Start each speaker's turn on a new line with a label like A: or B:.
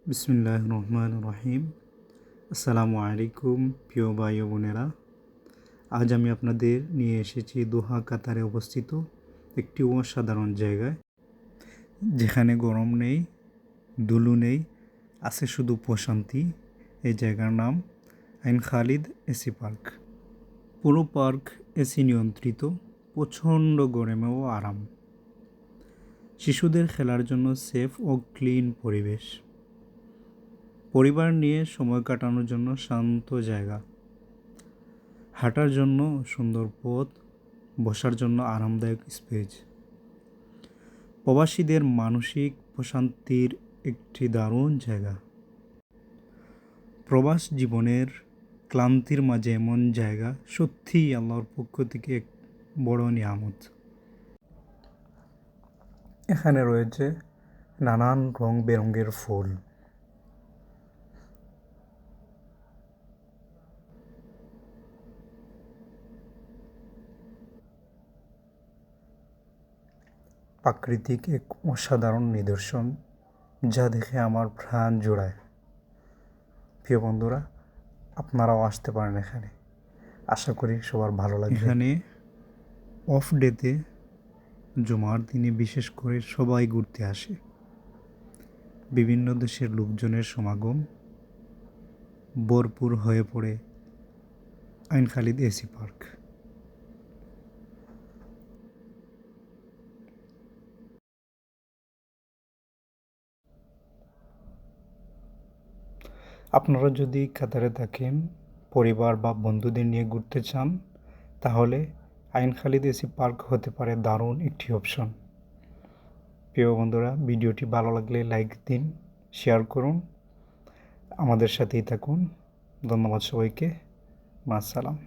A: বিসমিল্লাহির রহমানির রহিম। আসসালামু আলাইকুম প্রিয় ভাই ও বোনেরা। আজ আমি আপনাদের নিয়ে এসেছি দোহা কাতারে অবস্থিত একটি অসাধারণ জায়গায়, যেখানে গরম নেই, ধুলো নেই, আছে শুধু প্রশান্তি। এই জায়গার নাম আইন খালিদ এসি পার্ক। পুরো পার্ক এসি নিয়ন্ত্রিত, প্রচণ্ড গরমেও আরাম। শিশুদের খেলার জন্য সেফ ও ক্লিন পরিবেশ, পরিবার নিয়ে সময় কাটানোর জন্য শান্ত জায়গা, হাঁটার জন্য সুন্দর পথ, বসার জন্য আরামদায়ক স্পেস। প্রবাসীদের মানসিক প্রশান্তির একটি দারুণ জায়গা। প্রবাস জীবনের ক্লান্তির মাঝে এমন জায়গা সত্যিই আল্লাহর পক্ষ থেকে এক বড় নিয়ামত। এখানে রয়েছে নানান রং বেরঙের ফুল, প্রাকৃতিক এক অসাধারণ নিদর্শন, যা দেখে আমার প্রাণ জোড়ায়। প্রিয় বন্ধুরা, আপনারাও আসতে পারেন এখানে। আশা করি সবার ভালো লাগবে। এখানে অফ ডেতে, জুমার দিনে বিশেষ করে সবাই ঘুরতে আসে। বিভিন্ন দেশের লোকজনের সমাগম ভরপুর হয়ে পড়ে আইন খালিদ এসি পার্ক। আপনারা যদি কাতারে থাকেন, পরিবার বা বন্ধুদের নিয়ে ঘুরতে চান, তাহলে আইন খালিদ এসি পার্ক হতে পারে দারুণ একটি অপশন। প্রিয় বন্ধুরা, ভিডিওটি ভালো লাগলে লাইক দিন, শেয়ার করুন, আমাদের সাথেই থাকুন। ধন্যবাদ সবাইকে। মাস সালাম।